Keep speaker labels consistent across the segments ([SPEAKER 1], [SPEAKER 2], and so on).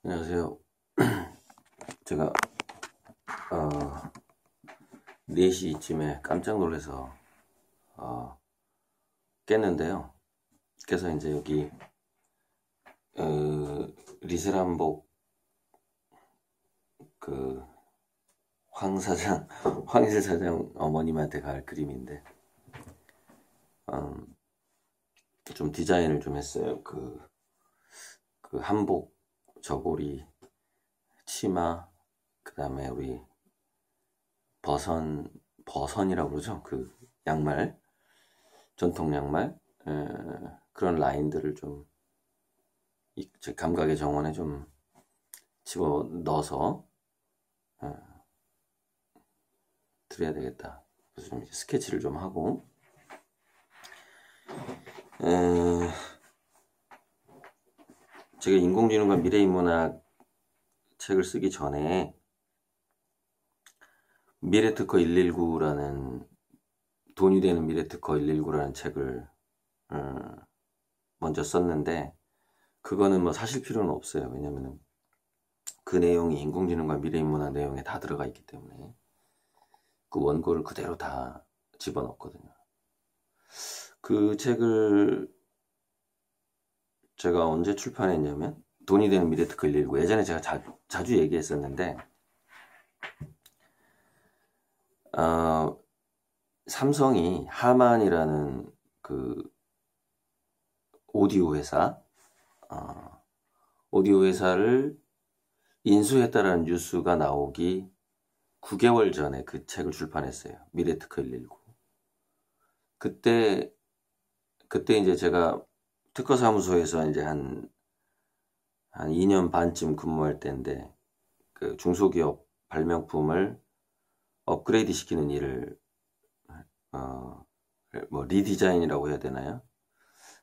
[SPEAKER 1] 안녕하세요. 제가 4시쯤에 깜짝 놀라서 깼는데요. 그래서 이제 여기 리세람복 그 황희세 사장 어머님한테 갈 그림인데 좀 디자인을 좀 했어요. 그 한복 저고리 치마, 그 다음에 우리 버선이라고 그러죠. 그 양말, 전통 양말, 그런 라인들을 좀 제 감각의 정원에 좀 집어 넣어서 드려야 되겠다. 그래서 좀 스케치를 좀 하고, 제가 인공지능과 미래인문학 책을 쓰기 전에 미래특허 119라는 돈이 되는 미래특허 119라는 책을 먼저 썼는데, 그거는 뭐 사실 필요는 없어요. 왜냐면은 그 내용이 인공지능과 미래인문학 내용에 다 들어가 있기 때문에 그 원고를 그대로 다 집어넣었거든요. 그 책을 제가 언제 출판했냐면 돈이 되는 미래특허 119, 예전에 제가 자주 얘기했었는데 삼성이 하만이라는 그 오디오 회사를 인수했다라는 뉴스가 나오기 9개월 전에 그 책을 출판했어요. 미래특허 119. 그때 이제 제가 특허사무소에서 이제 한 2년 반쯤 근무할 때인데, 그 중소기업 발명품을 업그레이드 시키는 일을, 뭐, 리디자인이라고 해야 되나요?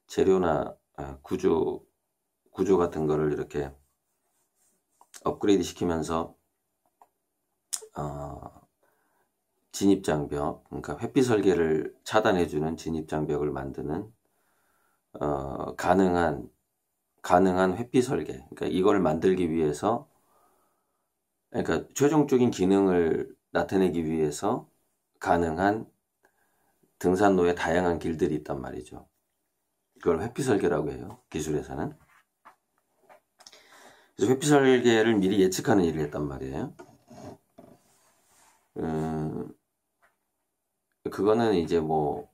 [SPEAKER 1] 재료나 구조 같은 거를 이렇게 업그레이드 시키면서, 진입장벽, 그러니까 회피 설계를 차단해주는 진입장벽을 만드는, 가능한 회피 설계. 그러니까 이걸 만들기 위해서, 그러니까 최종적인 기능을 나타내기 위해서 가능한 등산로에 다양한 길들이 있단 말이죠. 이걸 회피 설계라고 해요. 기술에서는. 그래서 회피 설계를 미리 예측하는 일을 했단 말이에요. 그거는 이제 뭐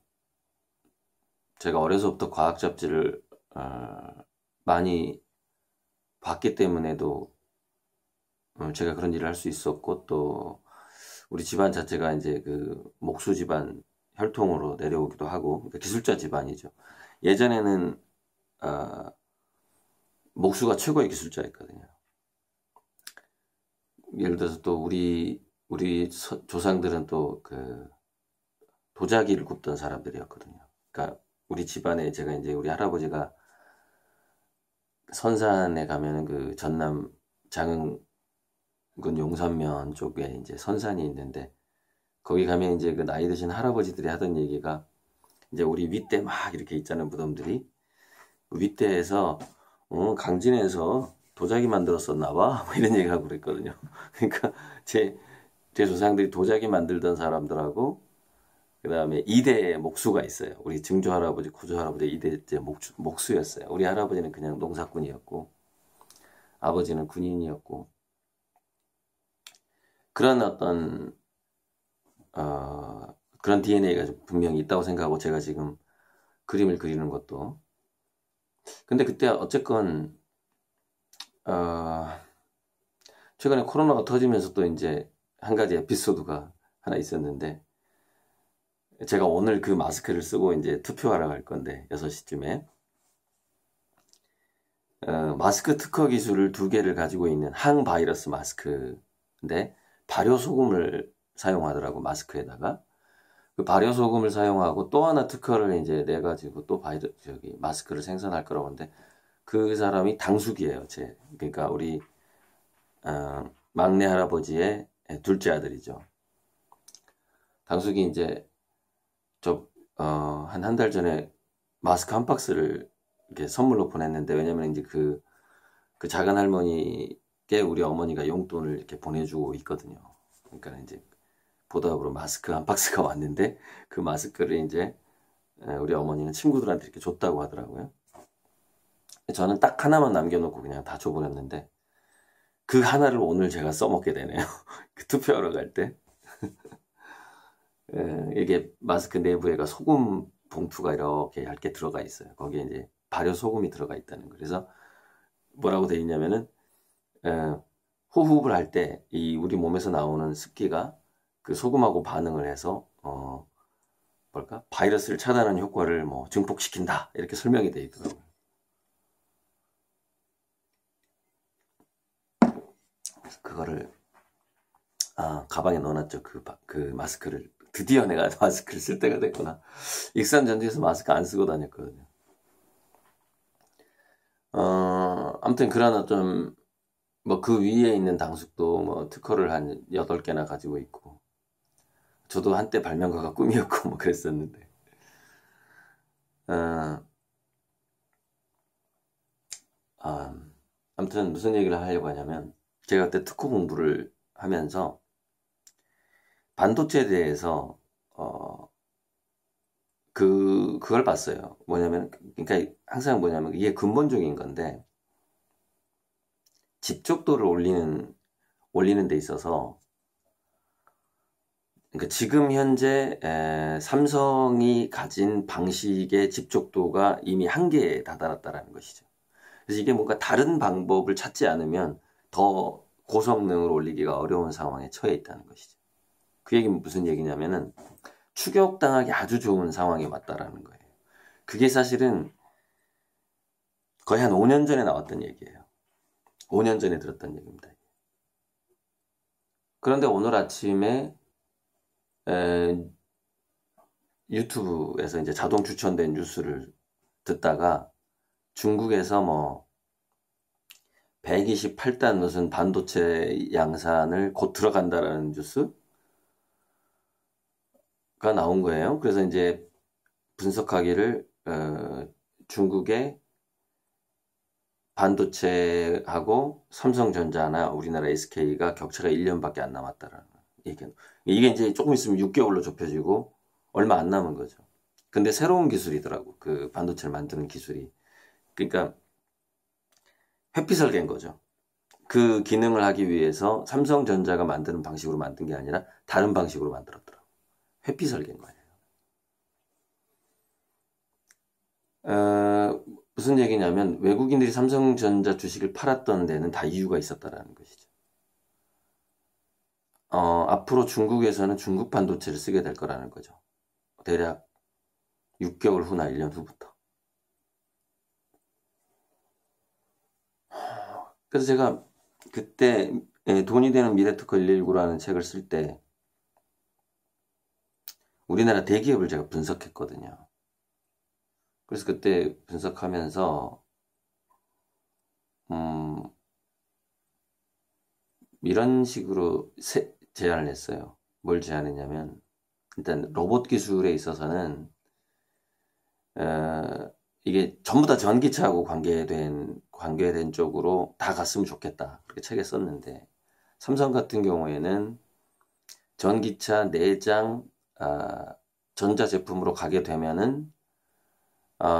[SPEAKER 1] 제가 어려서부터 과학 잡지를 많이 봤기 때문에도 제가 그런 일을 할 수 있었고, 또 우리 집안 자체가 이제 그 목수 집안 혈통으로 내려오기도 하고, 그러니까 기술자 집안이죠. 예전에는 목수가 최고의 기술자였거든요. 예를 들어서 또 우리 조상들은 또 그 도자기를 굽던 사람들이었거든요. 그러니까 우리 집안에 제가 이제 우리 할아버지가 선산에 가면은 그 전남 장흥군 용산면 쪽에 이제 선산이 있는데, 거기 가면 이제 그 나이 드신 할아버지들이 하던 얘기가, 이제 우리 윗대 막 이렇게 있잖아요, 무덤들이. 윗대에서 강진에서 도자기 만들었었나 봐, 뭐 이런 얘기하고 그랬거든요. 그러니까 제 조상들이 도자기 만들던 사람들하고, 그 다음에 2대 목수가 있어요. 우리 증조 할아버지, 구조 할아버지 2대 목수였어요. 우리 할아버지는 그냥 농사꾼이었고, 아버지는 군인이었고, 그런 어떤 그런 DNA가 분명히 있다고 생각하고 제가 지금 그림을 그리는 것도. 근데 그때 어쨌건 최근에 코로나가 터지면서 또 이제 한 가지 에피소드가 하나 있었는데, 제가 오늘 그 마스크를 쓰고 이제 투표하러 갈 건데 6시쯤에 마스크 특허 기술을 2개를 가지고 있는 항바이러스 마스크인데, 발효 소금을 사용하더라고, 마스크에다가. 그 발효 소금을 사용하고 또 하나 특허를 이제 내 가지고 또 마스크를 생산할 거라고 하는데, 그 사람이 당숙이에요. 그러니까 우리 막내 할아버지의 둘째 아들이죠. 당숙이 이제 한 달 전에 마스크 한 박스를 이렇게 선물로 보냈는데, 왜냐면 이제 그 그 작은 할머니께 우리 어머니가 용돈을 이렇게 보내주고 있거든요. 그러니까 이제 보답으로 마스크 한 박스가 왔는데 그 마스크를 이제 우리 어머니는 친구들한테 이렇게 줬다고 하더라고요. 저는 딱 하나만 남겨놓고 그냥 다 줘버렸는데 그 하나를 오늘 제가 써먹게 되네요. 그 투표하러 갈 때. 이게 마스크 내부에가 소금 봉투가 이렇게 얇게 들어가 있어요. 거기에 이제 발효 소금이 들어가 있다는 거. 그래서 뭐라고 돼 있냐면은 호흡을 할 때 이 우리 몸에서 나오는 습기가 그 소금하고 반응을 해서 뭘까? 바이러스를 차단하는 효과를 뭐 증폭시킨다. 이렇게 설명이 돼 있더라고요. 그거를 가방에 넣어놨죠. 그 마스크를. 드디어 내가 마스크를 쓸 때가 됐구나. 익산 전지에서 마스크 안 쓰고 다녔거든요. 아무튼 그러나 좀 뭐 그 위에 있는 당숙도 뭐 특허를 한 8개나 가지고 있고 저도 한때 발명가가 꿈이었고 뭐 그랬었는데 아무튼 무슨 얘기를 하려고 하냐면 제가 그때 특허 공부를 하면서 반도체에 대해서 그걸 봤어요. 뭐냐면 그러니까 항상 뭐냐면 이게 근본적인 건데 집적도를 올리는 데 있어서 그러니까 지금 현재 삼성이 가진 방식의 집적도가 이미 한계에 다다랐다라는 것이죠. 그래서 이게 뭔가 다른 방법을 찾지 않으면 더 고성능을 올리기가 어려운 상황에 처해 있다는 것이죠. 그 얘기는 무슨 얘기냐면은 추격당하기 아주 좋은 상황에 맞다라는 거예요. 그게 사실은 거의 한 5년 전에 나왔던 얘기예요. 5년 전에 들었던 얘기입니다. 그런데 오늘 아침에 유튜브에서 이제 자동 추천된 뉴스를 듣다가 중국에서 뭐 128단 무슨 반도체 양산을 곧 들어간다라는 뉴스가 나온 거예요. 그래서 이제 분석하기를 중국의 반도체하고 삼성전자나 우리나라 SK가 격차가 1년밖에 안 남았다라는 얘기는. 이게 이제 조금 있으면 6개월로 좁혀지고 얼마 안 남은 거죠. 근데 새로운 기술이더라고. 그 반도체를 만드는 기술이. 그러니까 회피 설계인 거죠. 그 기능을 하기 위해서 삼성전자가 만드는 방식으로 만든 게 아니라 다른 방식으로 만들었더라고. 회피 설계인 거예요. 무슨 얘기냐면 외국인들이 삼성전자 주식을 팔았던 데는 다 이유가 있었다라는 것이죠. 앞으로 중국에서는 중국 반도체를 쓰게 될 거라는 거죠. 대략 6개월 후나 1년 후부터. 그래서 제가 그때 돈이 되는 미래특허 119라는 책을 쓸 때 우리나라 대기업을 제가 분석했거든요. 그래서 그때 분석하면서 이런 식으로 제안을 했어요. 뭘 제안했냐면 일단 로봇 기술에 있어서는 이게 전부 다 전기차하고 관계된 쪽으로 다 갔으면 좋겠다. 그렇게 책에 썼는데 삼성 같은 경우에는 전기차 내장 전자제품으로 가게 되면은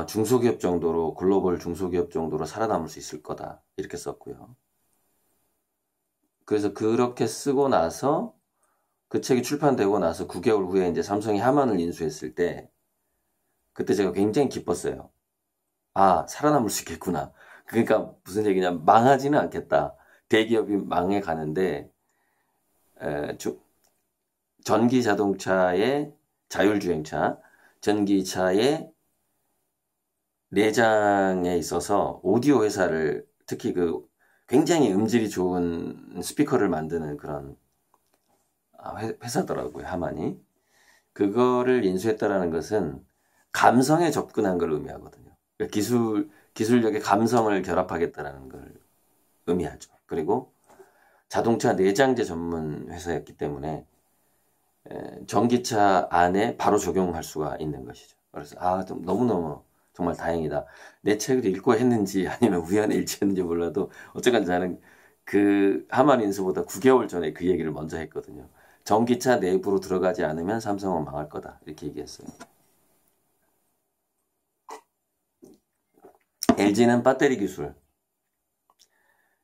[SPEAKER 1] 중소기업 정도로 글로벌 중소기업 정도로 살아남을 수 있을 거다. 이렇게 썼고요. 그래서 그렇게 쓰고 나서 그 책이 출판되고 나서 9개월 후에 이제 삼성이 하만을 인수했을 때 그때 제가 굉장히 기뻤어요. 살아남을 수 있겠구나. 그러니까 무슨 얘기냐, 망하지는 않겠다. 대기업이 망해 가는데 전기 자동차의 자율주행차, 전기차의 내장에 있어서 오디오 회사를 특히 그 굉장히 음질이 좋은 스피커를 만드는 그런 회사더라고요, 하만이. 그거를 인수했다라는 것은 감성에 접근한 걸 의미하거든요. 그러니까 기술력의 감성을 결합하겠다라는 걸 의미하죠. 그리고 자동차 내장재 전문 회사였기 때문에 전기차 안에 바로 적용할 수가 있는 것이죠. 그래서 너무너무 정말 다행이다. 내 책을 읽고 했는지 아니면 우연의 일치였는지 몰라도 어쨌건 저는 그 하만인수보다 9개월 전에 그 얘기를 먼저 했거든요. 전기차 내부로 들어가지 않으면 삼성은 망할 거다. 이렇게 얘기했어요. LG는 배터리 기술.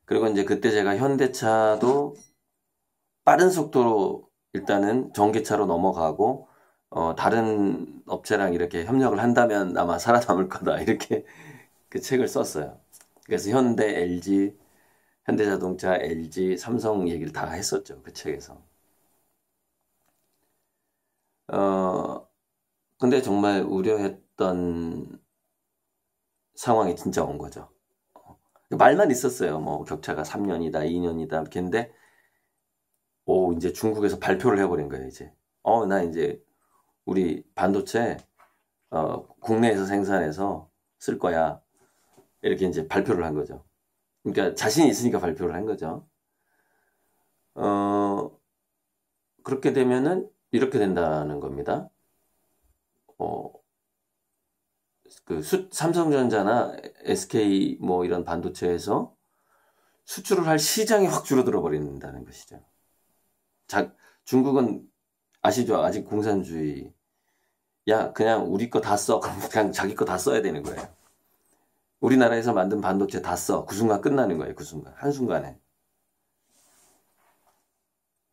[SPEAKER 1] 그리고 이제 그때 제가 현대차도 빠른 속도로 일단은 전기차로 넘어가고 다른 업체랑 이렇게 협력을 한다면 아마 살아남을 거다. 이렇게 그 책을 썼어요. 그래서 현대, LG, 현대자동차, LG, 삼성 얘기를 다 했었죠. 그 책에서. 근데 정말 우려했던 상황이 진짜 온 거죠. 말만 있었어요. 뭐 격차가 3년이다, 2년이다. 걔인데 이제 중국에서 발표를 해버린 거예요. 이제 나 이제 우리 반도체 국내에서 생산해서 쓸 거야. 이렇게 이제 발표를 한 거죠. 그러니까 자신이 있으니까 발표를 한 거죠. 그렇게 되면은 이렇게 된다는 겁니다. 삼성전자나 SK 뭐 이런 반도체에서 수출을 할 시장이 확 줄어들어 버린다는 것이죠. 중국은 아시죠? 아직 공산주의. 야, 그냥 우리 거 다 써. 그럼 그냥 자기 거 다 써야 되는 거예요. 우리나라에서 만든 반도체 다 써. 그 순간 끝나는 거예요. 그 순간. 한순간에.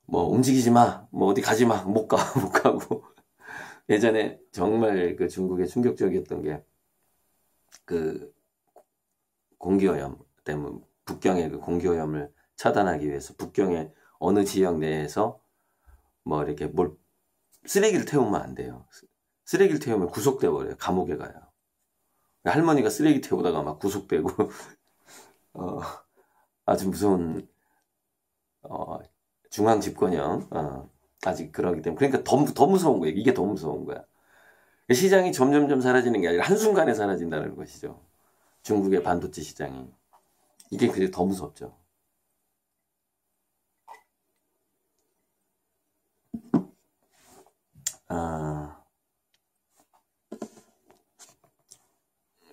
[SPEAKER 1] 뭐 움직이지 마. 뭐 어디 가지 마. 못 가. 못 가고. 예전에 정말 그 중국에 충격적이었던 게 그 공기오염 때문에 북경의 그 공기오염을 차단하기 위해서 북경의 어느 지역 내에서 뭐 이렇게 쓰레기를 태우면 안 돼요. 쓰레기를 태우면 구속돼 버려요. 감옥에 가요. 할머니가 쓰레기 태우다가 막 구속되고 아주 무서운 중앙 집권형 아직 그러기 때문에 그러니까 더 무서운 거예요. 이게 더 무서운 거야. 시장이 점점점 사라지는 게 아니라 한순간에 사라진다는 것이죠. 중국의 반도체 시장이. 이게 그게 더 무섭죠.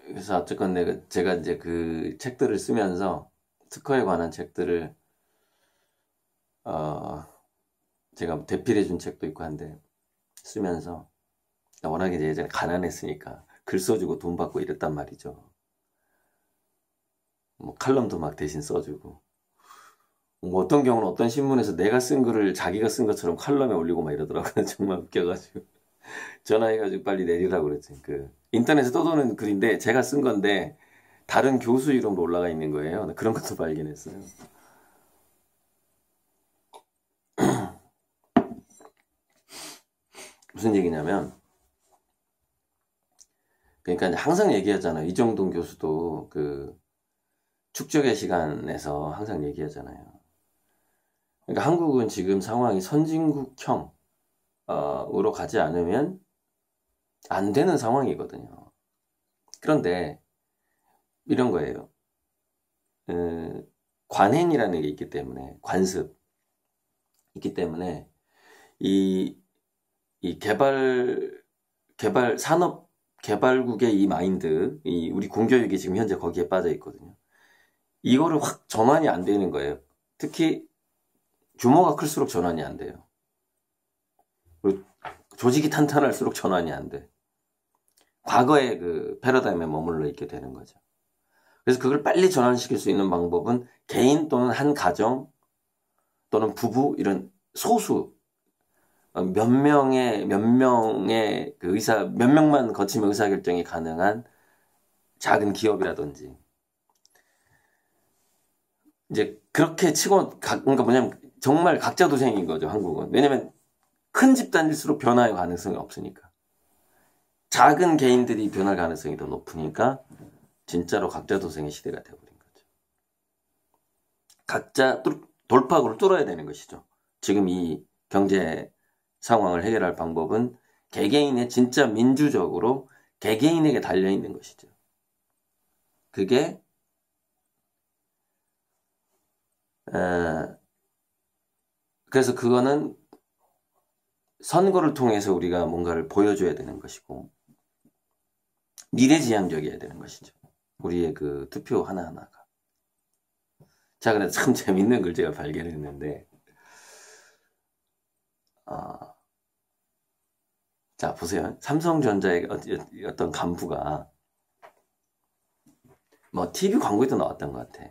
[SPEAKER 1] 그래서 어쨌건 제가 이제 그 책들을 쓰면서 특허에 관한 책들을 제가 대필해 준 책도 있고 한데 쓰면서 워낙에 예전에 가난했으니까 글 써주고 돈 받고 이랬단 말이죠. 뭐 칼럼도 막 대신 써주고 뭐 어떤 경우는 어떤 신문에서 내가 쓴 글을 자기가 쓴 것처럼 칼럼에 올리고 막 이러더라고요. 정말 웃겨가지고 전화해가지고 빨리 내리라고 그랬지. 그 인터넷에 떠도는 글인데 제가 쓴 건데 다른 교수 이름으로 올라가 있는 거예요. 그런 것도 발견했어요. 무슨 얘기냐면 그러니까 항상 얘기하잖아요. 이정동 교수도 그 축적의 시간에서 항상 얘기하잖아요. 그러니까 한국은 지금 상황이 선진국형 으로 가지 않으면 안 되는 상황이거든요. 그런데 이런 거예요. 관행이라는 게 있기 때문에 관습 있기 때문에 이 산업 개발국의 이 마인드, 우리 공교육이 지금 현재 거기에 빠져 있거든요. 이거를 확 전환이 안 되는 거예요. 특히 규모가 클수록 전환이 안 돼요. 조직이 탄탄할수록 전환이 안 돼. 과거의 그 패러다임에 머물러 있게 되는 거죠. 그래서 그걸 빨리 전환시킬 수 있는 방법은 개인 또는 한 가정 또는 부부 이런 소수 몇 명의 그 몇 명만 거치면 의사결정이 가능한 작은 기업이라든지 이제 그렇게 치고 그러니까 뭐냐면 정말 각자 도생인 거죠. 한국은. 왜냐면 큰 집단일수록 변화의 가능성이 없으니까. 작은 개인들이 변할 가능성이 더 높으니까 진짜로 각자 도생의 시대가 되어버린 거죠. 각자 돌파구를 뚫어야 되는 것이죠. 지금 이 경제 상황을 해결할 방법은 개개인의 진짜 민주적으로 개개인에게 달려있는 것이죠. 그게 그래서 그거는 선거를 통해서 우리가 뭔가를 보여줘야 되는 것이고 미래지향적이어야 되는 것이죠. 우리의 그 투표 하나하나가. 자, 그래서 참 재밌는 걸 제가 발견했는데, 자, 보세요. 삼성전자의 어떤 간부가, 뭐, TV 광고에도 나왔던 것 같아.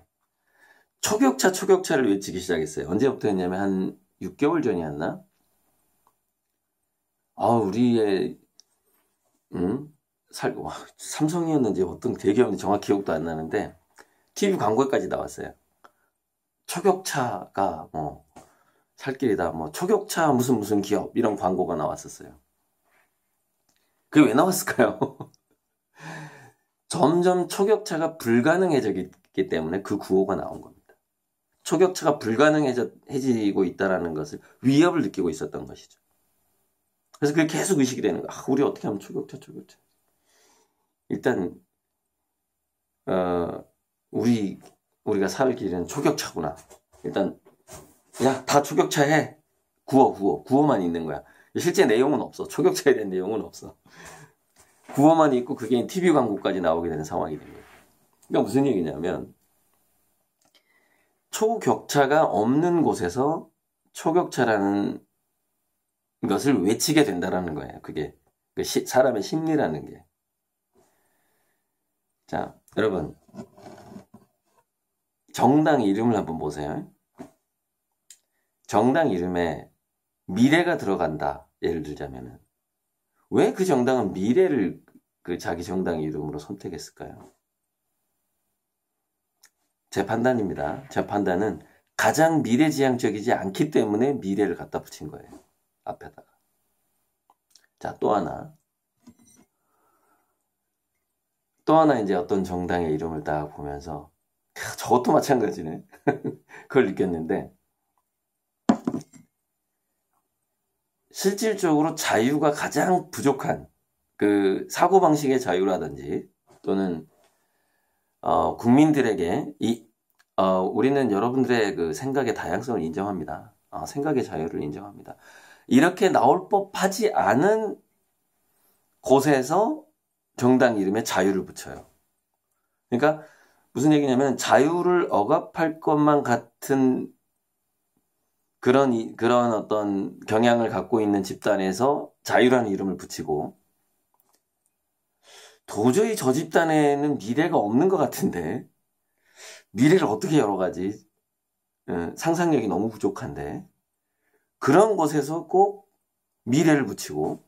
[SPEAKER 1] 초격차를 외치기 시작했어요. 언제부터 했냐면, 한 6개월 전이었나? 우리의, 삼성이었는지 어떤 대기업인지 정확히 기억도 안 나는데, TV 광고에까지 나왔어요. 초격차가 뭐, 살 길이다, 뭐, 초격차 무슨 기업, 이런 광고가 나왔었어요. 그게 왜 나왔을까요? 점점 초격차가 불가능해지기 때문에 그 구호가 나온 겁니다. 초격차가 불가능해지고 있다는 것을 위협을 느끼고 있었던 것이죠. 그래서 그게 계속 의식이 되는 거야. 우리 어떻게 하면 초격차. 일단, 우리가 살 길은 초격차구나. 일단, 야, 다 초격차 해. 구호만 있는 거야. 실제 내용은 없어. 초격차에 대한 내용은 없어. 구호만 있고 그게 TV 광고까지 나오게 되는 상황이 된 거예요. 그러니까 무슨 얘기냐면, 초격차가 없는 곳에서 초격차라는 것을 외치게 된다라는 거예요. 그게 사람의 심리라는 게. 자, 여러분, 정당 이름을 한번 보세요. 정당 이름에 미래가 들어간다. 예를 들자면은 왜 그 정당은 미래를 그 자기 정당 이름으로 선택했을까요? 제 판단입니다. 제 판단은 가장 미래지향적이지 않기 때문에 미래를 갖다 붙인 거예요. 앞에다가. 자, 또 하나 이제 어떤 정당의 이름을 딱 보면서 저것도 마찬가지네. 그걸 느꼈는데, 실질적으로 자유가 가장 부족한 그 사고방식의 자유라든지 또는 국민들에게 우리는 여러분들의 그 생각의 다양성을 인정합니다. 생각의 자유를 인정합니다. 이렇게 나올 법하지 않은 곳에서 정당 이름에 자유를 붙여요. 그러니까 무슨 얘기냐면 자유를 억압할 것만 같은 그런 어떤 경향을 갖고 있는 집단에서 자유라는 이름을 붙이고, 도저히 저 집단에는 미래가 없는 것 같은데 미래를 어떻게 열어가지? 상상력이 너무 부족한데 그런 곳에서 꼭 미래를 붙이고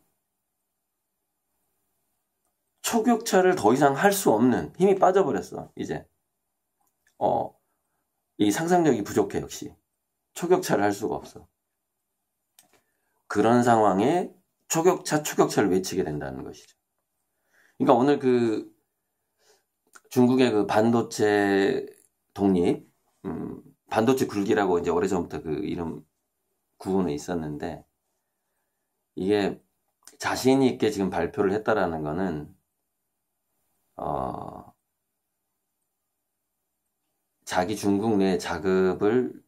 [SPEAKER 1] 초격차를 더 이상 할 수 없는, 힘이 빠져버렸어. 이제 이 상상력이 부족해. 역시 초격차를 할 수가 없어. 그런 상황에 초격차를 외치게 된다는 것이죠. 그러니까 오늘 그 중국의 그 반도체 독립, 반도체 굴기라고 이제 오래전부터 그 이름 구호는 있었는데, 이게 자신이 있게 지금 발표를 했다라는 거는 자기 중국 내 자급을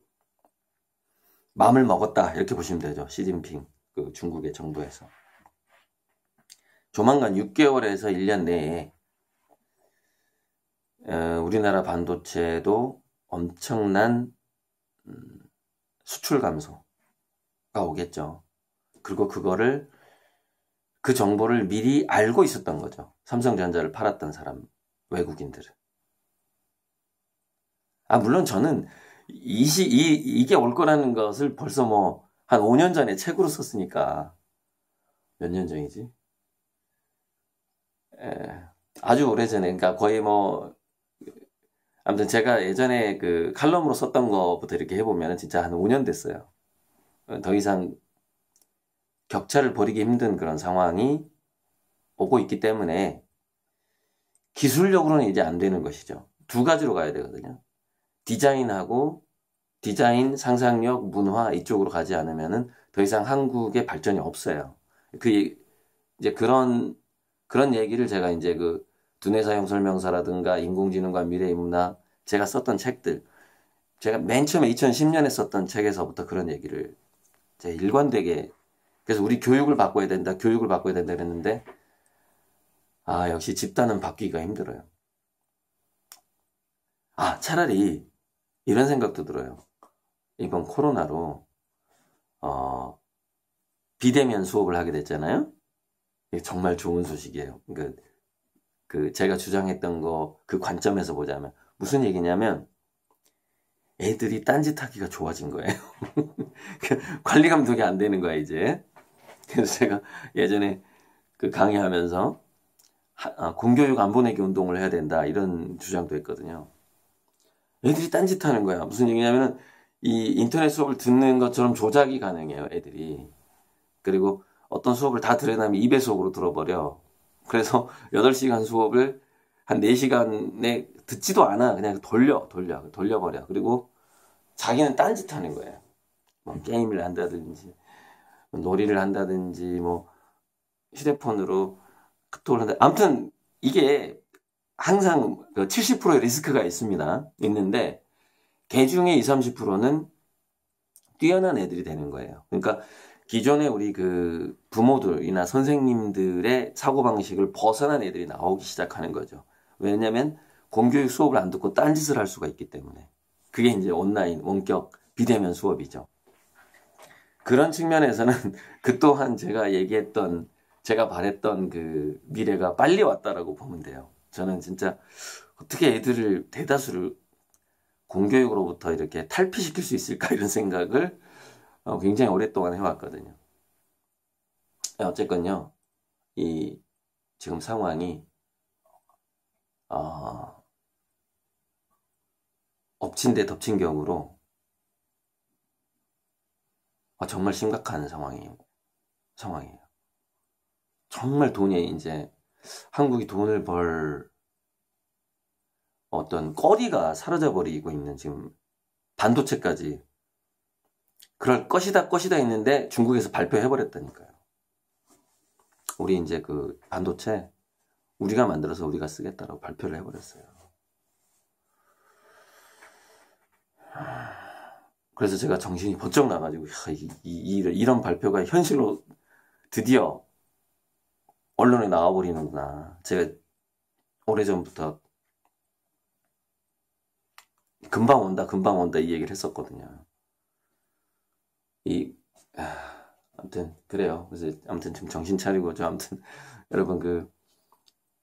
[SPEAKER 1] 마음을 먹었다, 이렇게 보시면 되죠. 시진핑 그 중국의 정부에서 조만간 6개월에서 1년 내에 우리나라 반도체도 엄청난 수출 감소가 오겠죠. 그리고 그 정보를 미리 알고 있었던 거죠. 삼성전자를 팔았던 사람, 외국인들은. 물론 저는 이게 올 거라는 것을 벌써 뭐 한 5년 전에 책으로 썼으니까. 몇 년 전이지? 아주 오래전에, 그러니까 거의 뭐 아무튼 제가 예전에 그 칼럼으로 썼던 거부터 이렇게 해보면 진짜 한 5년 됐어요. 더 이상 격차를 벌이기 힘든 그런 상황이 오고 있기 때문에 기술력으로는 이제 안 되는 것이죠. 두 가지로 가야 되거든요. 디자인, 상상력, 문화 이쪽으로 가지 않으면은 더 이상 한국의 발전이 없어요. 이제 그런 얘기를 제가 이제 그 두뇌 사용 설명서라든가 인공지능과 미래의 문화, 제가 썼던 책들, 제가 맨 처음에 2010년에 썼던 책에서부터 그런 얘기를 제가 일관되게, 그래서 우리 교육을 바꿔야 된다 그랬는데 아, 역시 집단은 바뀌기가 힘들어요. 아, 차라리 이런 생각도 들어요. 이번 코로나로 비대면 수업을 하게 됐잖아요. 이게 정말 좋은 소식이에요. 그 제가 주장했던 거 그 관점에서 보자면 무슨 얘기냐면 애들이 딴짓하기가 좋아진 거예요. 관리 감독이 안 되는 거야 이제. 그래서 제가 예전에 그 강의하면서 공교육 안 보내기 운동을 해야 된다 이런 주장도 했거든요. 애들이 딴짓하는 거야. 무슨 얘기냐면은 이 인터넷 수업을 듣는 것처럼 조작이 가능해요, 애들이. 그리고 어떤 수업을 다 들으려면 2배속으로 들어버려. 그래서 8시간 수업을 한 4시간에 듣지도 않아. 그냥 돌려버려. 그리고 자기는 딴짓하는 거예요. 뭐 게임을 한다든지, 놀이를 한다든지, 뭐 휴대폰으로 카톡을 한다. 아무튼 이게 항상 70%의 리스크가 있는데 개 중에 20, 30%는 뛰어난 애들이 되는 거예요. 그러니까 기존에 우리 그 부모들이나 선생님들의 사고방식을 벗어난 애들이 나오기 시작하는 거죠. 왜냐면 공교육 수업을 안 듣고 딴짓을 할 수가 있기 때문에. 그게 이제 온라인 원격 비대면 수업이죠. 그런 측면에서는 그 또한 제가 바랬던 그 미래가 빨리 왔다라고 보면 돼요. 저는 진짜 어떻게 애들을 대다수를 공교육으로부터 이렇게 탈피시킬 수 있을까 이런 생각을 굉장히 오랫동안 해왔거든요. 어쨌건요, 이 지금 상황이 엎친 데 덮친 격으로 정말 심각한 상황이에요. 정말 돈이 이제 한국이 돈을 벌 어떤 거리가 사라져 버리고 있는 지금 반도체까지 그럴 것이다 했는데 중국에서 발표해 버렸다니까요. 우리 이제 그 반도체 우리가 만들어서 우리가 쓰겠다라고 발표를 해 버렸어요. 그래서 제가 정신이 번쩍 나가지고 이런 발표가 현실로 드디어 언론에 나와버리는구나. 제가 오래전부터 금방 온다 이 얘기를 했었거든요. 아무튼 그래요. 그래서 아무튼 좀 정신 차리고 아무튼 여러분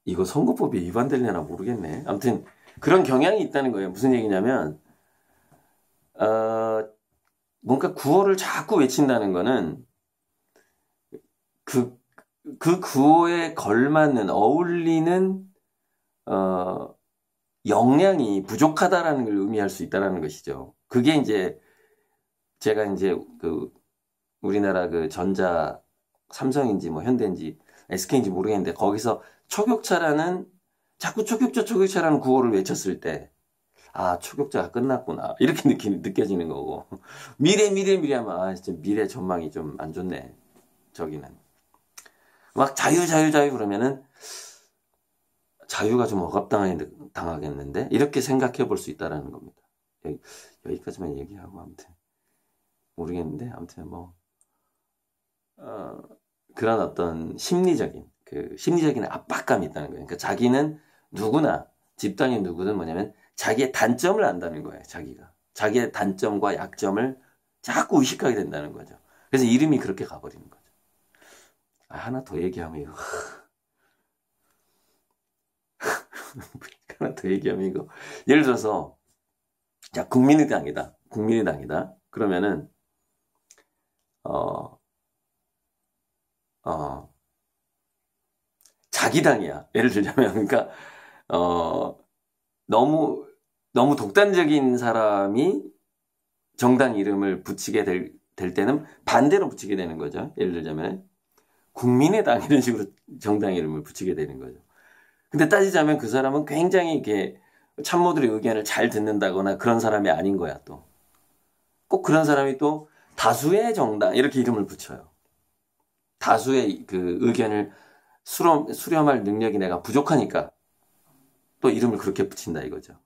[SPEAKER 1] 이거 선거법이 위반되려나 모르겠네. 아무튼 그런 경향이 있다는 거예요. 무슨 얘기냐면 뭔가 구호를 자꾸 외친다는 거는 그 구호에 걸맞는 어울리는 역량이 부족하다라는 걸 의미할 수 있다라는 것이죠. 그게 이제 제가 이제 우리나라 전자 삼성인지 뭐 현대인지 SK인지 모르겠는데 거기서 자꾸 초격자라는 구호를 외쳤을 때 초격자가 끝났구나 이렇게 느껴지는 거고 미래 하면 진짜 미래 전망이 좀 안 좋네. 저기는 막 자유 그러면은 자유가 좀 억압당하겠는데 이렇게 생각해 볼 수 있다라는 겁니다. 여기까지만 얘기하고 아무튼 모르겠는데 아무튼 그런 어떤 심리적인 압박감이 있다는 거예요. 그러니까 자기는 누구나 집단이 누구든 뭐냐면 자기의 단점을 안다는 거예요. 자기의 단점과 약점을 자꾸 의식하게 된다는 거죠. 그래서 이름이 그렇게 가버리는 거죠. 하나 더 얘기하면 이거 하나 더 얘기하면 이거 예를 들어서 자 국민의당이다. 그러면은 자기 당이야. 예를 들자면 그러니까 너무 독단적인 사람이 정당 이름을 붙이게 될 때는 반대로 붙이게 되는 거죠. 예를 들자면 국민의당 이런 식으로 정당 이름을 붙이게 되는 거죠. 근데 따지자면 그 사람은 굉장히 이렇게 참모들의 의견을 잘 듣는다거나 그런 사람이 아닌 거야 또. 꼭 그런 사람이 또 다수의 정당 이렇게 이름을 붙여요. 다수의 그 의견을 수렴할 능력이 내가 부족하니까 또 이름을 그렇게 붙인다 이거죠.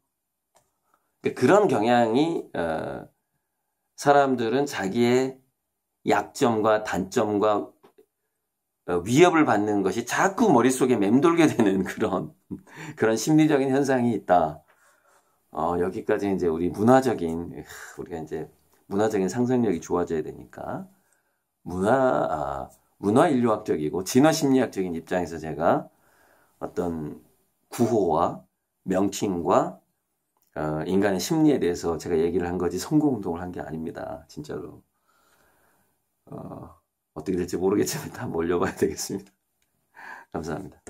[SPEAKER 1] 그런 경향이 사람들은 자기의 약점과 단점과 위협을 받는 것이 자꾸 머릿속에 맴돌게 되는 그런 심리적인 현상이 있다. 여기까지 이제 우리가 이제 문화적인 상상력이 좋아져야 되니까, 문화 인류학적이고 진화 심리학적인 입장에서 제가 어떤 구호와 명칭과 인간의 심리에 대해서 제가 얘기를 한 거지 선거운동을 한 게 아닙니다. 진짜로. 어떻게 될지 모르겠지만 다 몰려봐야 되겠습니다. 감사합니다.